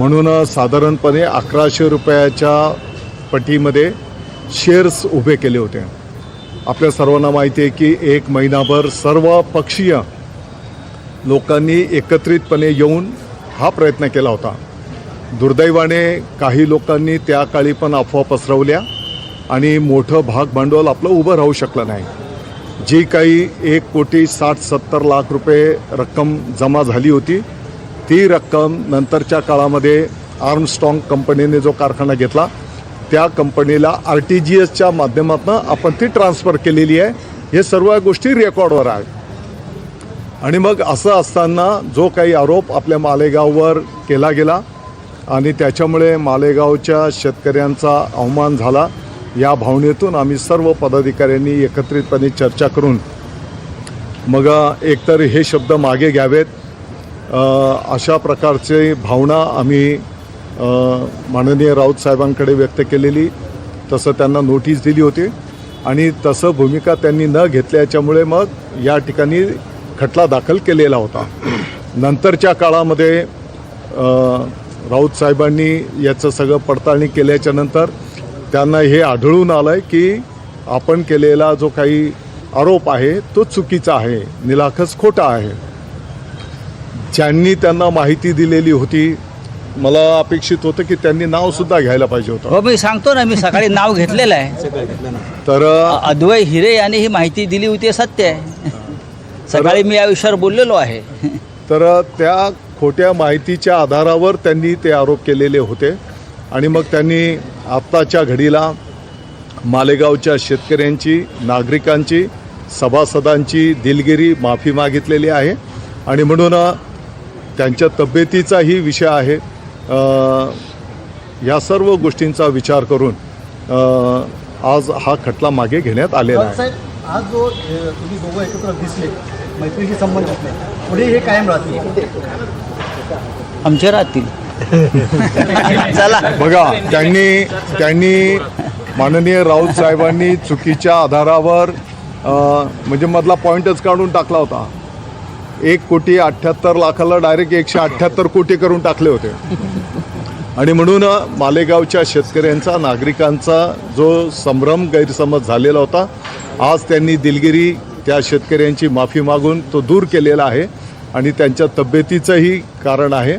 म्हणून साधारणपणे 1100 रुपयाच्या पटीमध्ये शेअर्स उभे केले होते. आपल्या सर्वांना माहिती आहे की एक महिनाभर सर्व पक्षीय लोकांनी एकत्रितपणे येऊन हा प्रयत्न केला होता. दुर्दैवाने काही लोकांनी त्या काळी पण अफवा पसरवल्या आणि मोठं भाग भांडवल आपलं उभं राहू शकलं नाही. जी काही 1,60,70,00,000 रुपये रक्कम जमा झाली होती ती रक्कम नंतरच्या काळामध्ये आर्मस्ट्रॉंग कंपनीने जो कारखाना घेतला त्या कंपनीला RTGSच्या माध्यमातून आपण ती ट्रान्सफर केलेली आहे. हे सर्व गोष्टी रेकॉर्डवर आहेत. आणि मग असं असताना जो काही आरोप आपल्या मालेगाववर केला गेला आणि त्याच्यामुळे मालेगावच्या शेतकऱ्यांचा अवमान झाला, या भावनेतून आम्ही सर्व पदाधिकाऱ्यांनी एकत्रितपणे चर्चा करून मग एकतर हे शब्द मागे घ्यावेत अशा प्रकारचे भावना आम्ही माननीय राऊत साहेबांकडे व्यक्त केलेली. तसं त्यांना नोटीस दिली होती आणि तसं भूमिका त्यांनी न घेतल्याच्यामुळे मग या ठिकाणी खटला दाखल केलेला होता. नंतरच्या काळामध्ये राऊत साहेबांनी याचं सगळं पडताळणी केल्याच्या नंतर त्यांना हे आढळून आलं आहे की आपण केलेला जो काही आरोप आहे तो चुकीचा आहे, निराखस खोटा आहे. ज्यांनी त्यांना माहिती दिलेली होती मला अपेक्षित होतं की त्यांनी नावसुद्धा घ्यायला पाहिजे होतं. हो, मी सांगतो ना, मी सकाळी नाव घेतलेलं आहे. तर अद्वै हिरे यांनी ही माहिती दिली होती हे सत्य आहे. सकाळी मी या विषयावर बोललेलो आहे. तर त्या खोट्या माहितीच्या आधारावर त्यांनी ते आरोप केलेले होते आणि मग त्यांनी आत्ताच्या घडीला मालेगावच्या शेतकऱ्यांची, नागरिकांची, सभासदांची दिलगिरी माफी मागितलेली आहे आणि म्हणून त्यांच्या तब्येतीचाही विषय आहे. या सर्व गोष्टींचा विचार करून आज हा खटला मागे घेण्यात आलेला आहे. आज जो तुम्ही दोघं एकत्र दिसले, मैत्रीशी संबंध असले, पुढे हे कायम राहतील? आमचे राहतील. चला बघा, त्यांनी माननीय राऊत साहेबांनी चुकीच्या आधारावर म्हणजे मधला पॉईंटच काढून टाकला होता. 1,78,00,000 डायरेक्ट 178 कोटी करून टाकले होते आणि म्हणून मालेगावच्या शेतकऱ्यांचा, नागरिकांचा जो संभ्रम, गैरसमज झालेला होता, आज त्यांनी दिलगिरी त्या शेतकऱ्यांची माफी मागून तो दूर केलेला आहे आणि त्यांच्या तब्येतीचंही कारण आहे.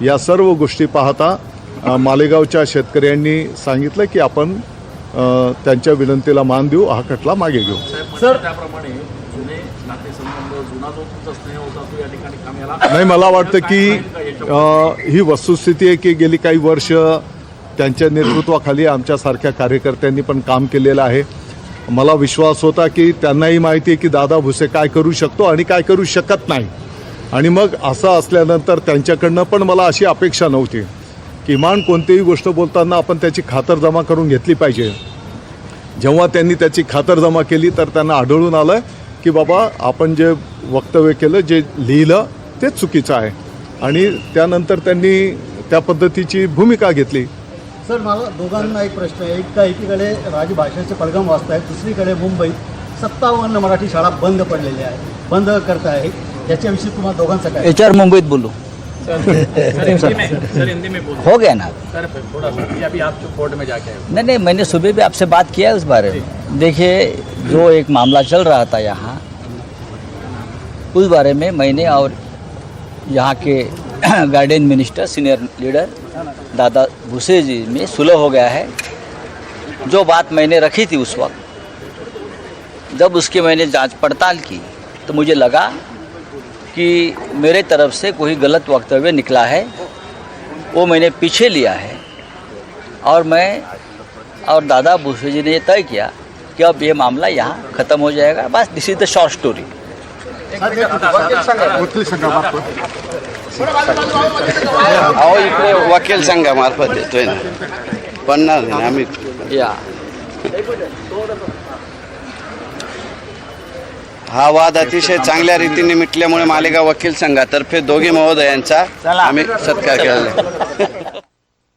या सर्व गोष्टी पाहता मालेगावच्या शेतकऱ्यांनी सांगितलं की आपण त्यांच्या विनंतीला मान देऊ, हा खटला मागे घेऊ. सर, त्याप्रमाणे जुने नातेसंबंध, जुना जो तुमचा स्नेह होता तो या ठिकाणी कामी आला नाही, मला वाटतं की ही वस्तुस्थिती आहे की गेली काही वर्ष त्यांच्या नेतृत्वाखाली आमच्यासारख्या कार्यकर्त्यांनी पण काम केलेलं आहे. मला विश्वास होता की त्यांनाही माहिती आहे की दादा भुसे काय करू शकतो आणि काय करू शकत नाही. आणि मग असं असल्यानंतर त्यांच्याकडनं पण मला अशी अपेक्षा नव्हती. किमान कोणतीही गोष्ट बोलताना आपण त्याची खातरजमा करून घेतली पाहिजे. जेव्हा त्यांनी त्याची खातरजमा केली तर त्यांना आढळून आलं की बाबा आपण जे वक्तव्य केलं, जे लिहिलं ते चुकीचं आहे आणि त्यानंतर त्यांनी त्या पद्धतीची भूमिका घेतली. सर, मला दोघांना एक प्रश्न आहे. एकीकडे राजभाषेचे पडगम वाचत आहेत, दुसरीकडे मुंबईत 57 मराठी शाळा बंद पडलेल्या आहेत, बंद करत आहे. याच्याविषयी तुम्हाला दोघांचं काय? HR मुंबईत बोलू. सर हिंदी में बोलो. हो गया ना. सर थोड़ा सा, अभी आप जो कोर्ट में जाके आए. नहीं, मैंने सुबह भी आपसे बात किया उस बारे में. देखिए, जो एक मामला चल रहा था यहाँ, उस बारे में मैंने और यहाँ के guardian minister, senior leader Dada Bhuse जी में सुलह हो गया है. जो बात मैंने रखी थी उस वक्त, जब उसकी मैंने जांच पड़ताल की तो मुझे लगा कि मेरे तरफ से कोई गलत वक्तव्य निकला है, वो मैंने पीछे लिया है और मैं और दादा भूसे जी ने ये तय किया कि अब ये मामला यहाँ ख़त्म हो जाएगा. बस दिस इज़ द शॉर्ट स्टोरी. अहो, इकडे वकील संघामार्फत येतोय ना, पडणार नाही आम्ही. या हा वाद अतिशय चांगल्या रीतीने मिटल्यामुळे मालेगाव वकील संघातर्फे दोघे महोदयांचा आम्ही सत्कार केला.